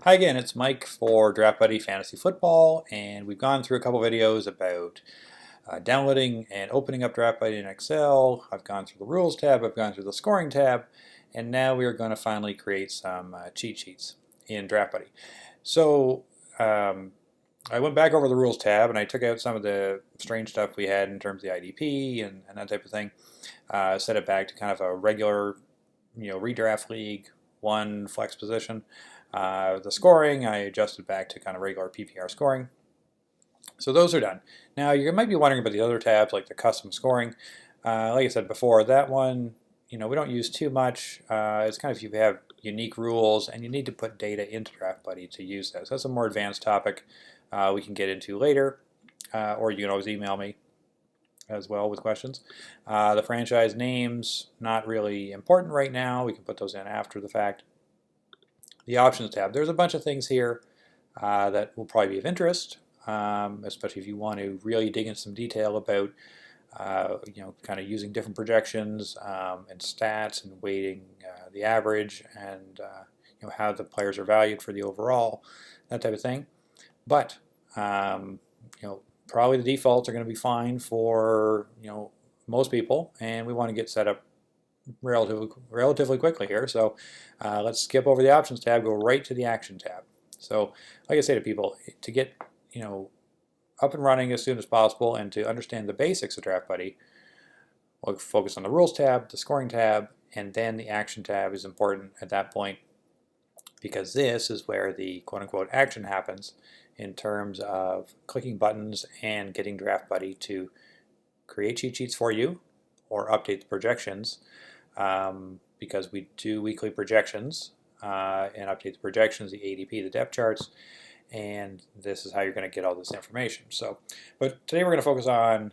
Hi again, it's Mike for Draft Buddy Fantasy Football, and we've gone through a couple videos about downloading and opening up Draft Buddy in Excel. I've gone through the Rules tab, I've gone through the Scoring tab, and now we are going to finally create some cheat sheets in Draft Buddy. So I went back over the Rules tab and I took out some of the strange stuff we had in terms of the IDP and that type of thing. Set it back to kind of a regular, redraft league, one flex position. The scoring, I adjusted back to kind of regular PPR scoring. So those are done. Now you might be wondering about the other tabs like the custom scoring. Like I said before, that one, we don't use too much. It's kind of if you have unique rules and you need to put data into Draft Buddy to use this. That's a more advanced topic we can get into later, or you can always email me as well with questions. The franchise names, not really important right now. We can put those in after the fact. The options tab, there's a bunch of things here that will probably be of interest, especially if you want to really dig into some detail about kind of using different projections and stats and weighting the average and how the players are valued for the overall, that type of thing. But probably the defaults are going to be fine for most people, and we want to get set up relatively quickly here. So let's skip over the options tab, go right to the action tab. So like I say to people, to get up and running as soon as possible and to understand the basics of Draft Buddy, we'll focus on the rules tab, the scoring tab, and then the action tab is important at that point, because this is where the quote-unquote action happens in terms of clicking buttons and getting Draft Buddy to create cheat sheets for you or update the projections, because we do weekly projections and update the projections, the ADP, the depth charts, and this is how you're going to get all this information. So, but today we're going to focus on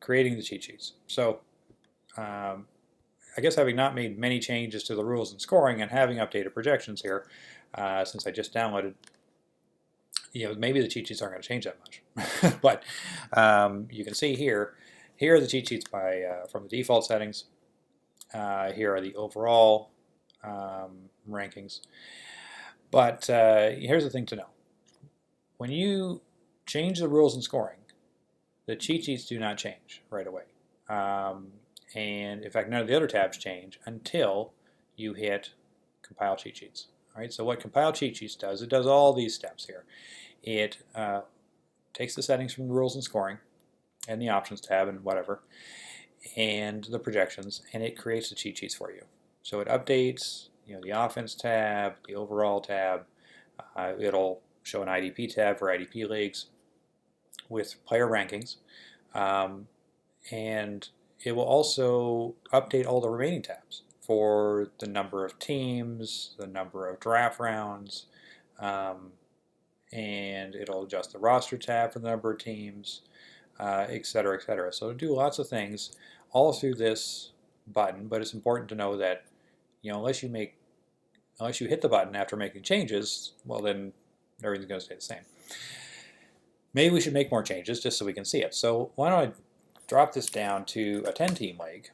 creating the cheat sheets. So I guess having not made many changes to the rules and scoring and having updated projections here, since I just downloaded, maybe the cheat sheets aren't going to change that much. But you can see here are the cheat sheets from the default settings. Here are the overall rankings. But here's the thing to know. When you change the rules and scoring, the cheat sheets do not change right away. And in fact, none of the other tabs change until you hit compile cheat sheets. All right, so what compile cheat sheets does, it does all these steps here. It takes the settings from the rules and scoring and the options tab and whatever, and the projections, and it creates the cheat sheets for you. So it updates the offense tab, the overall tab. It'll show an IDP tab for IDP leagues with player rankings, and it will also update all the remaining tabs for the number of teams, the number of draft rounds, and it'll adjust the roster tab for the number of teams, etc., etc. So it'll do lots of things all through this button, but it's important to know that unless you hit the button after making changes, well then everything's going to stay the same. Maybe we should make more changes just so we can see it. So why don't I drop this down to a 10-team league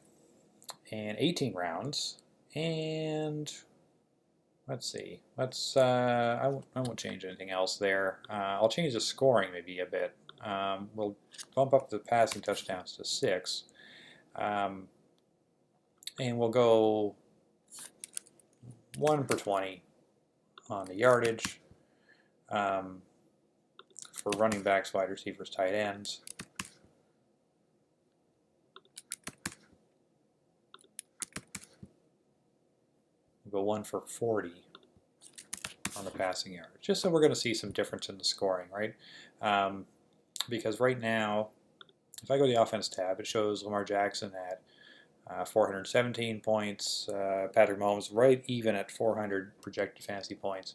and 18 rounds, and let's see. I won't change anything else there. I'll change the scoring maybe a bit. We'll bump up the passing touchdowns to 6. And we'll go 1 per 20 on the yardage for running backs, wide receivers, tight ends. We'll go 1 for 40 on the passing yardage, just so we're going to see some difference in the scoring, right? Because right now, if I go to the offense tab, it shows Lamar Jackson at 417 points, Patrick Mahomes right even at 400 projected fantasy points.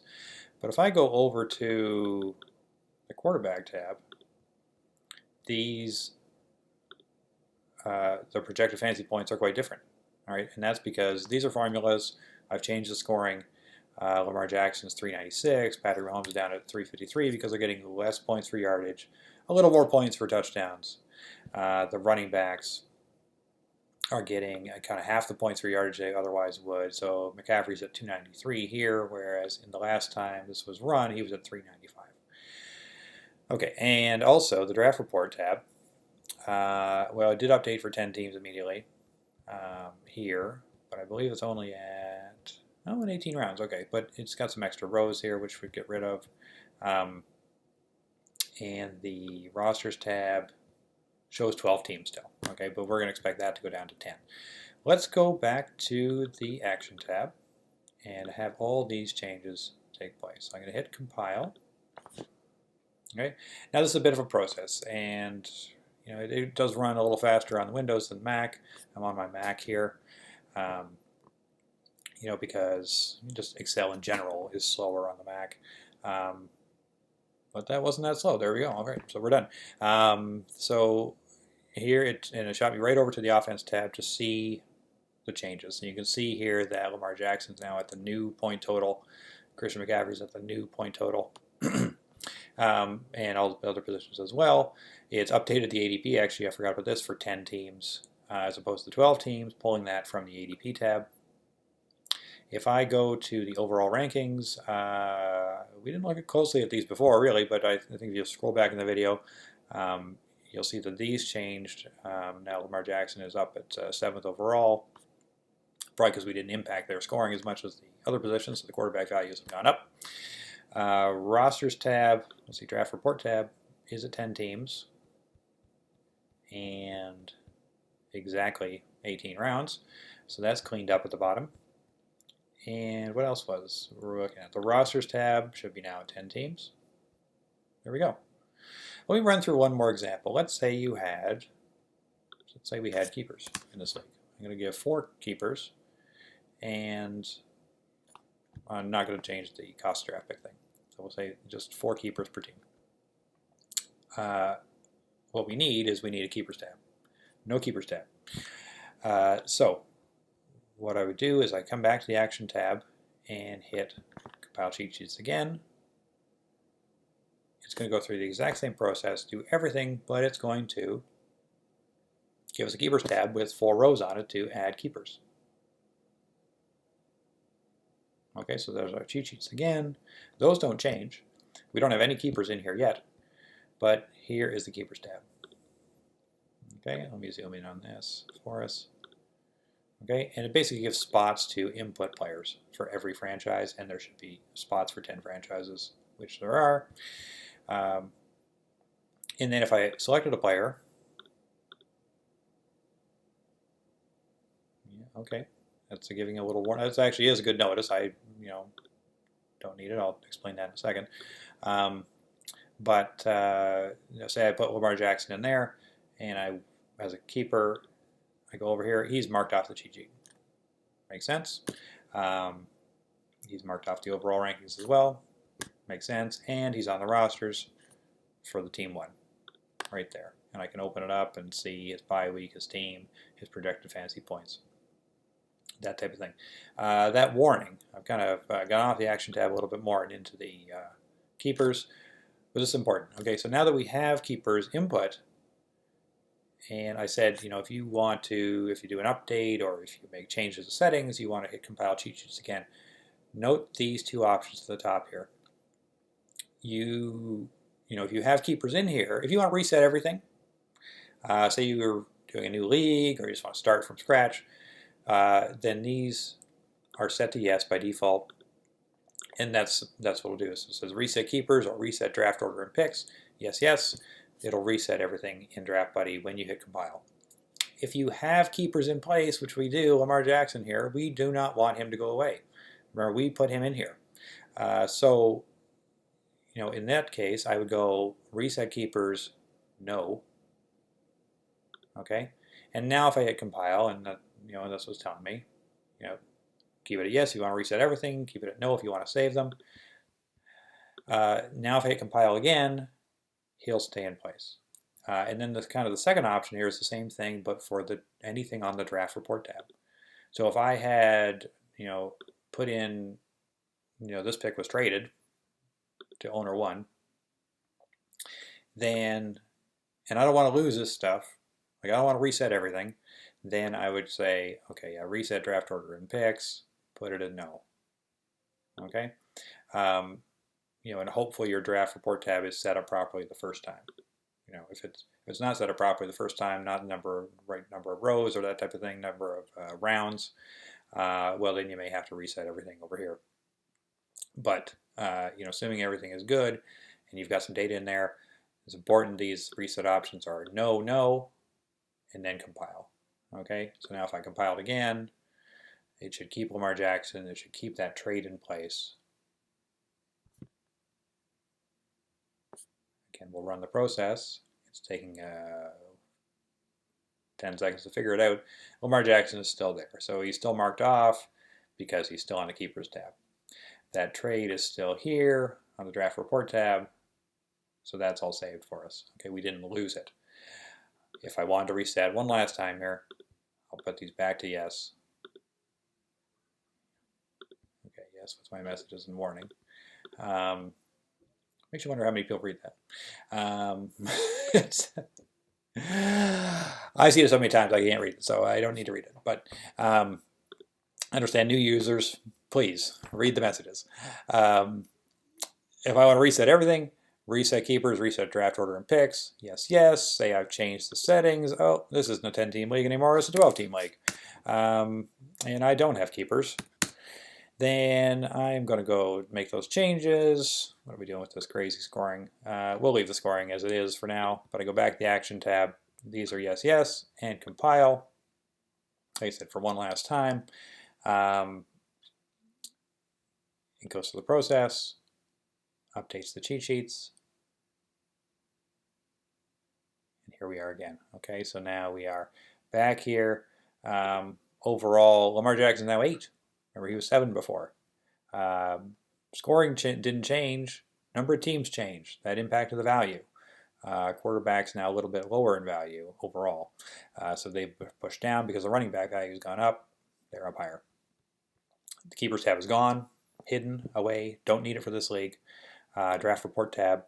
But if I go over to the quarterback tab, the projected fantasy points are quite different. All right, and that's because these are formulas. I've changed the scoring. Lamar Jackson's 396, Patrick Mahomes is down at 353 because they're getting less points for yardage, a little more points for touchdowns. The running backs are getting kind of half the points per yardage they otherwise would. So McCaffrey's at 293 here, whereas in the last time this was run, he was at 395. Okay, and also the draft report tab. Well, it did update for 10 teams immediately here, but I believe it's only at, oh, in 18 rounds. Okay, but it's got some extra rows here, which we get rid of. And the rosters tab shows 12 teams still. Okay, but we're going to expect that to go down to 10. Let's go back to the action tab and have all these changes take place. I'm going to hit compile. Okay, now this is a bit of a process, and it does run a little faster on the Windows than Mac. I'm on my Mac here, because just Excel in general is slower on the Mac. But that wasn't that slow. There we go. All right, so we're done. So here it shot me right over to the offense tab to see the changes. And you can see here that Lamar Jackson's now at the new point total. Christian McCaffrey's at the new point total. And all the other positions as well. It's updated the ADP, actually, I forgot about this, for 10 teams as opposed to 12 teams, pulling that from the ADP tab. If I go to the overall rankings, we didn't look closely at these before, really, but I think if you scroll back in the video, you'll see that these changed. Now Lamar Jackson is up at 7th overall, probably because we didn't impact their scoring as much as the other positions, so the quarterback values have gone up. Rosters tab, let's see, draft report tab is at 10 teams and exactly 18 rounds. So that's cleaned up at the bottom. And what else was we're looking at? The rosters tab should be now at 10 teams. There we go. Let me run through one more example. Let's say we had keepers in this league. I'm going to give 4 keepers, and I'm not going to change the cost draft pick thing. So we'll say just 4 keepers per team. What we need a keepers tab. No keepers tab. So what I would do is I come back to the action tab and hit compile cheat sheets again. It's going to go through the exact same process, do everything, but it's going to give us a keepers tab with 4 rows on it to add keepers. Okay, so there's our cheat sheets again. Those don't change. We don't have any keepers in here yet, but here is the keepers tab. Okay, let me zoom in on this for us. Okay, and it basically gives spots to input players for every franchise, and there should be spots for 10 franchises, which there are. And then if I selected a player, okay, that's giving a little warning. That actually is a good notice. I don't need it. I'll explain that in a second. But say I put Lamar Jackson in there, and as a keeper, I go over here. He's marked off the cheat sheet. Makes sense. He's marked off the overall rankings as well. Makes sense. And he's on the rosters for the team 1, right there. And I can open it up and see his bye week, his team, his projected fantasy points. That type of thing. That warning, I've kind of gone off the action tab a little bit more and into the keepers, but this is important. Okay, so now that we have keepers input, and I said, if you do an update or if you make changes to settings, you want to hit compile cheat sheets again. Note these 2 options at the top here. If you have keepers in here, if you want to reset everything, say you were doing a new league or you just want to start from scratch, then these are set to yes by default, and that's what it'll do. So it says reset keepers or reset draft order and picks. Yes, yes. It'll reset everything in Draft Buddy when you hit compile. If you have keepers in place, which we do, Lamar Jackson here, we do not want him to go away. Remember, we put him in here. So in that case, I would go reset keepers, no. Okay, and now if I hit compile, and that's what's telling me, keep it at yes if you want to reset everything, keep it at no if you want to save them. Now if I hit compile again, he'll stay in place. And then the second option here is the same thing, but for anything on the draft report tab. So if I had, put in, this pick was traded to owner 1, then, and I don't want to lose this stuff, like I don't want to reset everything, then I would say, okay, yeah, reset draft order and picks, put it in no. Okay, and hopefully your draft report tab is set up properly the first time. If it's not set up properly the first time, not right number of rows or that type of thing, number of rounds, well, then you may have to reset everything over here. But assuming everything is good and you've got some data in there, it's important these reset options are no, no, and then compile. Okay, so now if I compile it again, it should keep Lamar Jackson. It should keep that trade in place. Again, we'll run the process. It's taking 10 seconds to figure it out. Lamar Jackson is still there. So he's still marked off because he's still on the Keepers tab. That trade is still here on the Draft Report tab. So that's all saved for us. Okay, we didn't lose it. If I wanted to reset one last time here, I'll put these back to yes. Okay, yes, what's my messages and warning? Makes you wonder how many people read that. I see it so many times I can't read it, so I don't need to read it. But understand new users, please read the messages. If I want to reset everything, reset keepers, reset draft order and picks, yes, yes. Say I've changed the settings. Oh, this isn't a 10-team league anymore, it's a 12-team league. And I don't have keepers. Then I'm going to go make those changes. What are we doing with this crazy scoring? We'll leave the scoring as it is for now, but I go back to the action tab. These are yes, yes, and compile. Like I said, for one last time. It goes through the process, updates the cheat sheets, and here we are again. Okay, so now we are back here. Overall, Lamar Jackson now 8. Remember, he was 7 before. Scoring didn't change. Number of teams changed. That impacted the value. Quarterback's now a little bit lower in value overall. So they pushed down because the running back value has gone up. They're up higher. The Keepers tab is gone, hidden, away. Don't need it for this league. Draft Report tab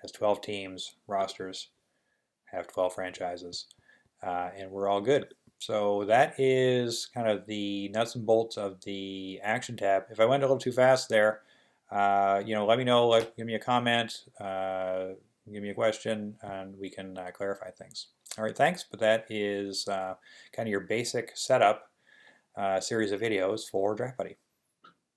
has 12 teams, rosters, have 12 franchises, and we're all good. So that is kind of the nuts and bolts of the action tab. If I went a little too fast there, let me know. Give me a comment. Give me a question, and we can clarify things. All right, thanks. But that is kind of your basic setup series of videos for Draft Buddy.